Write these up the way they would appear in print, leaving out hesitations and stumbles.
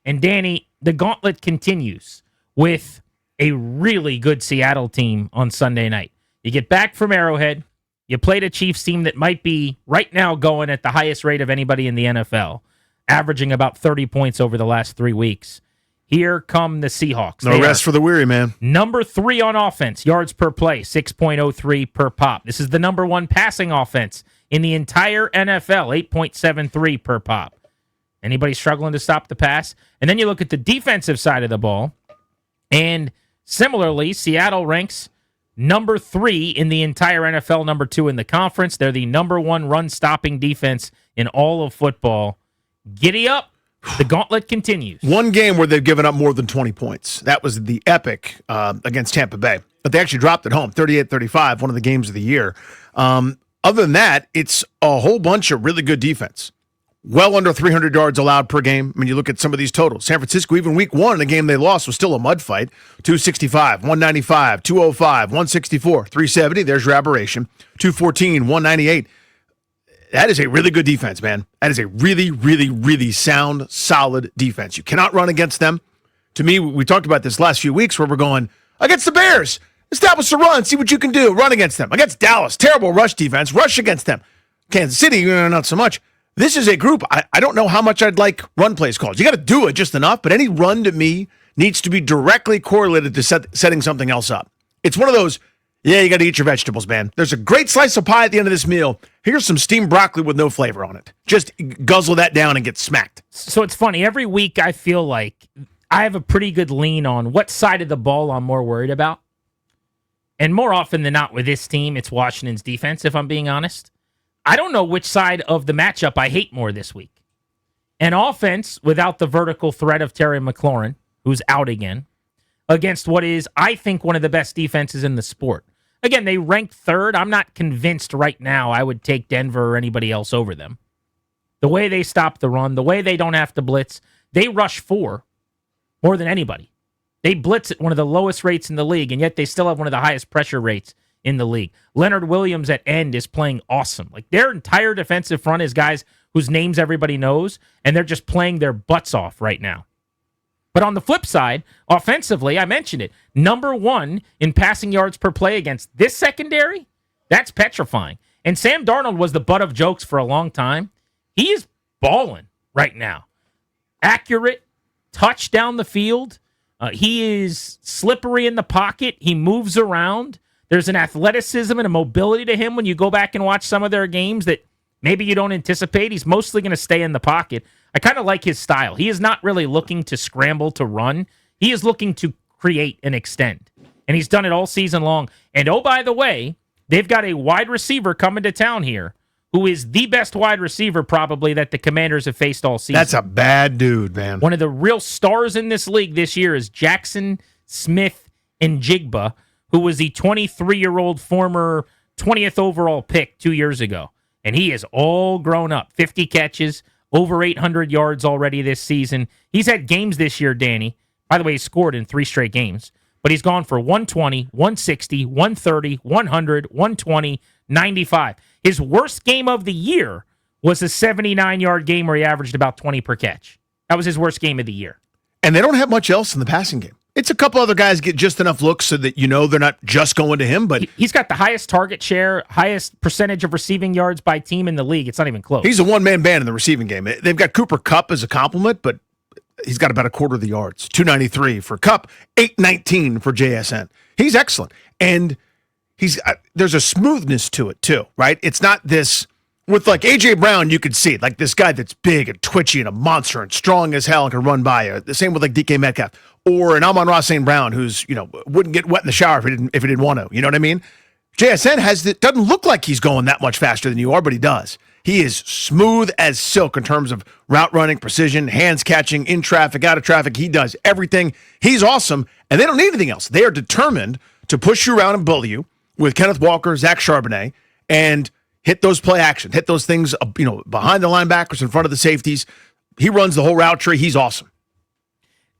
And Danny, the gauntlet continues with a really good Seattle team on Sunday night. You get back from Arrowhead. You played a Chiefs team that might be right now going at the highest rate of anybody in the NFL, averaging about 30 points over the last 3 weeks. Here come the Seahawks. No rest for the weary, man. Number 3 on offense, yards per play, 6.03 per pop. This is the number 1 passing offense in the entire NFL, 8.73 per pop. Anybody struggling to stop the pass? And then you look at the defensive side of the ball, and similarly, Seattle ranks number 3 in the entire NFL, number 2 in the conference. They're the number 1 run-stopping defense in all of football. Giddy up. The gauntlet continues. One game where they've given up more than 20 points. That was the epic against Tampa Bay. But they actually dropped at home, 38-35, one of the games of the year. Other than that, it's a whole bunch of really good defense. Well under 300 yards allowed per game. I mean, you look at some of these totals. San Francisco, even week 1, in the game they lost, was still a mud fight. 265, 195, 205, 164, 370. There's your aberration. 214, 198. That is a really good defense, man. That is a really, really, really sound, solid defense. You cannot run against them. To me, we talked about this last few weeks where we're going, against the Bears, establish the run, see what you can do, run against them. Against Dallas, terrible rush defense, rush against them. Kansas City, not so much. This is a group, I don't know how much I'd like run plays called. You got to do it just enough, but any run to me needs to be directly correlated to setting something else up. It's one of those, yeah, you got to eat your vegetables, man. There's a great slice of pie at the end of this meal. Here's some steamed broccoli with no flavor on it. Just guzzle that down and get smacked. So it's funny. Every week I feel like I have a pretty good lean on what side of the ball I'm more worried about. And more often than not with this team, it's Washington's defense, if I'm being honest. I don't know which side of the matchup I hate more this week. An offense without the vertical threat of Terry McLaurin, who's out again, against what is, I think, one of the best defenses in the sport. Again, they rank 3rd. I'm not convinced right now I would take Denver or anybody else over them. The way they stop the run, the way they don't have to blitz, they rush 4 more than anybody. They blitz at one of the lowest rates in the league, and yet they still have one of the highest pressure rates in the league. Leonard Williams at end is playing awesome. Like, their entire defensive front is guys whose names everybody knows, and they're just playing their butts off right now. But on the flip side, offensively, I mentioned it, number 1 in passing yards per play against this secondary, that's petrifying. And Sam Darnold was the butt of jokes for a long time. He is balling right now. Accurate, touch down the field. He is slippery in the pocket. He moves around. There's an athleticism and a mobility to him when you go back and watch some of their games that maybe you don't anticipate. He's mostly going to stay in the pocket. I kind of like his style. He is not really looking to scramble to run. He is looking to create and extend. And he's done it all season long. And oh, by the way, they've got a wide receiver coming to town here who is the best wide receiver probably that the Commanders have faced all season. That's a bad dude, man. One of the real stars in this league this year is Jackson Smith Njigba, who was the 23-year-old former 20th overall pick 2 years ago. And he is all grown up. 50 catches, over 800 yards already this season. He's had games this year, Danny. By the way, he scored in 3 straight games. But he's gone for 120, 160, 130, 100, 120, 95. His worst game of the year was a 79-yard game where he averaged about 20 per catch. That was his worst game of the year. And they don't have much else in the passing game. It's a couple other guys get just enough looks so that you know they're not just going to him, but he's got the highest target share, highest percentage of receiving yards by team in the league. It's not even close. He's a one-man band in the receiving game. They've got Cooper Kupp as a compliment, but he's got about a quarter of the yards. 293 for Kupp, 819 for JSN. He's excellent. And there's a smoothness to it too, right? It's not this, with like A.J. Brown, you could see it, like this guy that's big and twitchy and a monster and strong as hell and can run by you. The same with like DK Metcalf. Or an Amon-Ra St. Brown who's, wouldn't get wet in the shower if he didn't want to. You know what I mean? JSN doesn't look like he's going that much faster than you are, but he does. He is smooth as silk in terms of route running, precision, hands catching, in traffic, out of traffic. He does everything. He's awesome, and they don't need anything else. They are determined to push you around and bully you with Kenneth Walker, Zach Charbonnet, and hit those play action, hit those things, behind the linebackers, in front of the safeties. He runs the whole route tree. He's awesome.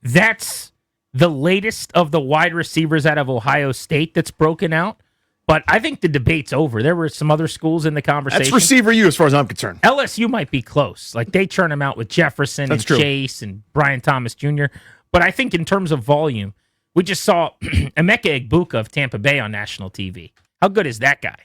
That's the latest of the wide receivers out of Ohio State that's broken out. But I think the debate's over. There were some other schools in the conversation. That's receiver you as far as I'm concerned. LSU might be close. Like, they churn them out with Jefferson and Chase and Brian Thomas Jr. But I think in terms of volume, we just saw Emeka Egbuka of Tampa Bay on national TV. How good is that guy,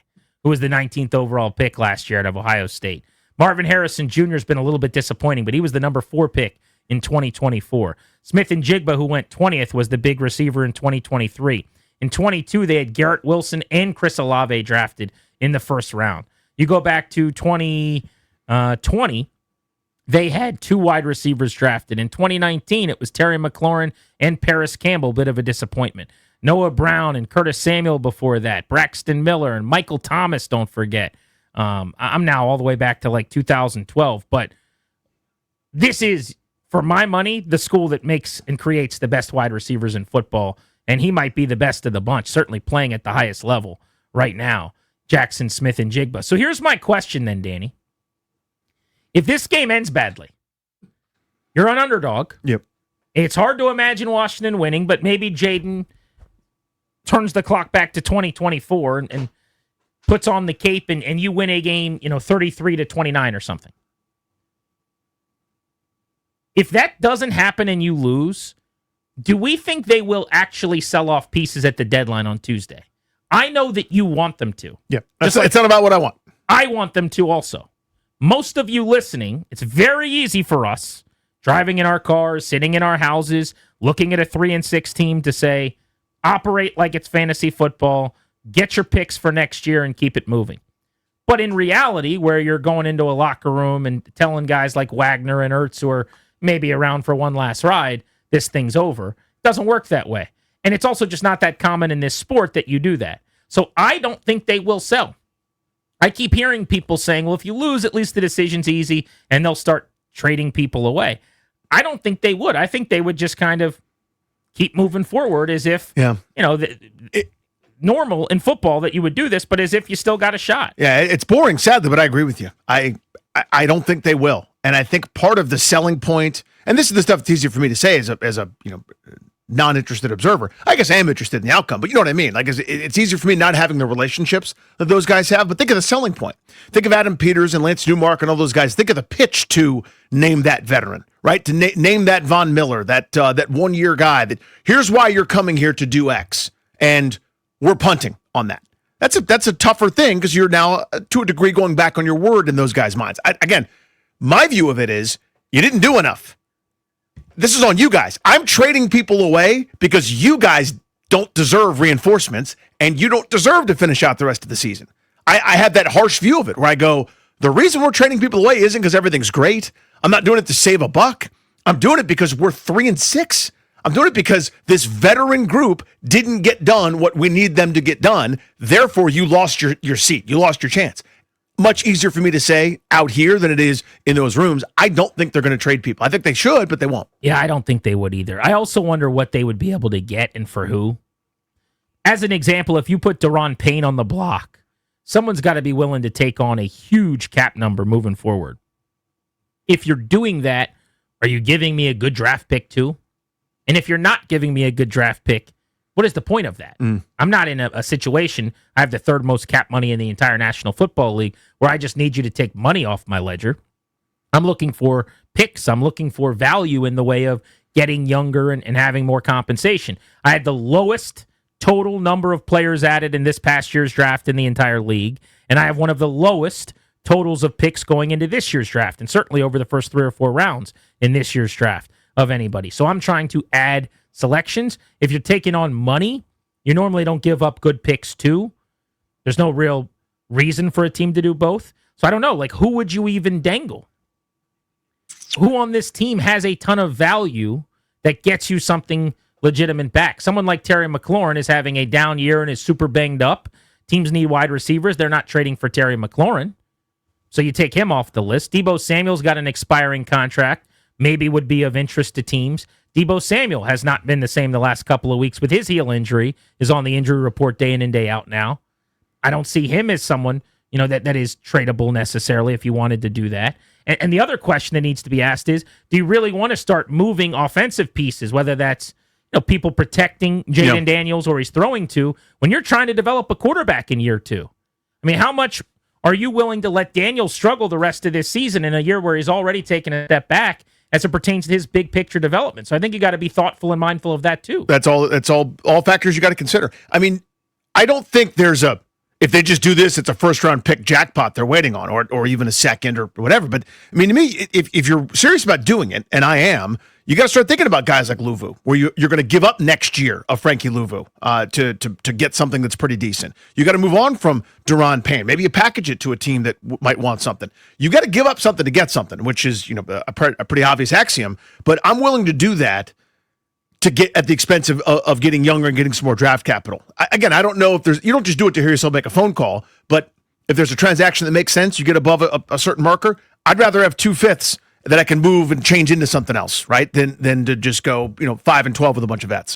who was the 19th overall pick last year out of Ohio State? Marvin Harrison Jr. has been a little bit disappointing, but he was the number 4 pick in 2024. Smith and Jigba, who went 20th, was the big receiver in 2023. In 22, they had Garrett Wilson and Chris Olave drafted in the first round. You go back to 2020, they had 2 wide receivers drafted. In 2019, it was Terry McLaurin and Paris Campbell, bit of a disappointment. Noah Brown and Curtis Samuel before that. Braxton Miller and Michael Thomas, don't forget. I'm now all the way back to like 2012, but this is, for my money, the school that makes and creates the best wide receivers in football, and he might be the best of the bunch, certainly playing at the highest level right now, Jackson Smith and Jigba. So here's my question then, Danny. If this game ends badly, you're an underdog. Yep. It's hard to imagine Washington winning, but maybe Jaden turns the clock back to 2024 and puts on the cape and you win a game, 33-29 or something. If that doesn't happen and you lose, do we think they will actually sell off pieces at the deadline on Tuesday? I know that you want them to. Yeah. It's not about what I want. I want them to also. Most of you listening, it's very easy for us, driving in our cars, sitting in our houses, looking at a 3-6 team to say, operate like it's fantasy football, get your picks for next year and keep it moving. But in reality, where you're going into a locker room and telling guys like Wagner and Ertz, who are maybe around for one last ride, this thing's over, it doesn't work that way. And it's also just not that common in this sport that you do that. So I don't think they will sell. I keep hearing people saying, well, if you lose, at least the decision's easy and they'll start trading people away. I don't think they would. I think they would just kind of keep moving forward as if, normal in football that you would do this, but as if you still got a shot. Yeah, it's boring, sadly, but I agree with you. I don't think they will. And I think part of the selling point, and this is the stuff that's easier for me to say as a non-interested observer. I guess I am interested in the outcome, but you know what I mean? Like, it's easier for me not having the relationships that those guys have, but think of the selling point. Think of Adam Peters and Lance Newmark and all those guys. Think of the pitch to name that veteran, right? To name that Von Miller, that one-year guy, that here's why you're coming here to do X, and we're punting on that. That's a tougher thing because you're now, to a degree, going back on your word in those guys' minds. Again, my view of it is you didn't do enough. This is on you guys. I'm trading people away because you guys don't deserve reinforcements and you don't deserve to finish out the rest of the season. I have that harsh view of it where I go, the reason we're trading people away isn't because everything's great. I'm not doing it to save a buck. I'm doing it because we're 3-6. I'm doing it because this veteran group didn't get done what we need them to get done. Therefore, you lost your seat. You lost your chance. Much easier for me to say out here than it is in those rooms. I don't think they're going to trade people. I think they should, but they won't. Yeah, I don't think they would either. I also wonder what they would be able to get and for who. As an example, if you put Daron Payne on the block, someone's got to be willing to take on a huge cap number moving forward. If you're doing that, are you giving me a good draft pick too? And if you're not giving me a good draft pick, what is the point of that? I'm not in a situation, I have the third most cap money in the entire National Football League, where I just need you to take money off my ledger. I'm looking for picks. I'm looking for value in the way of getting younger and having more compensation. I had the lowest total number of players added in this past year's draft in the entire league, and I have one of the lowest totals of picks going into this year's draft, and certainly over the first 3 or 4 rounds in this year's draft of anybody. So I'm trying to add selections. If you're taking on money, you normally don't give up good picks too. There's no real reason for a team to do both. So I don't know, like, who would you even dangle? Who on this team has a ton of value that gets you something legitimate back? Someone like Terry McLaurin is having a down year and is super banged up. Teams need wide receivers. They're not trading for Terry McLaurin. So you take him off the list. Deebo Samuel's got an expiring contract, maybe would be of interest to teams. Deebo Samuel has not been the same the last couple of weeks with his heel injury, is on the injury report day in and day out now. I don't see him as someone, that is tradable necessarily if you wanted to do that. And the other question that needs to be asked is, do you really want to start moving offensive pieces, whether that's, people protecting Jaden Yeah. Daniels or he's throwing to when you're trying to develop a quarterback in year 2. I mean, how much are you willing to let Daniels struggle the rest of this season in a year where he's already taken a step back as it pertains to his big picture development? So I think you got to be thoughtful and mindful of that too. That's all factors you got to consider. I mean, I don't think if they just do this, it's a first round pick jackpot they're waiting on, or even a second or whatever. But I mean, to me, if you're serious about doing it, and I am, you got to start thinking about guys like Luvu, where you're going to give up next year of Frankie Luvu to get something that's pretty decent. You got to move on from Duron Payne. Maybe you package it to a team that might want something. You got to give up something to get something, which is a pretty obvious axiom. But I'm willing to do that to get at the expense of getting younger and getting some more draft capital. Again, I don't know if you don't just do it to hear yourself make a phone call, but if there's a transaction that makes sense, you get above a certain marker, I'd rather have 2/5 that I can move and change into something else, right? Than to just go, 5 and 12 with a bunch of vets.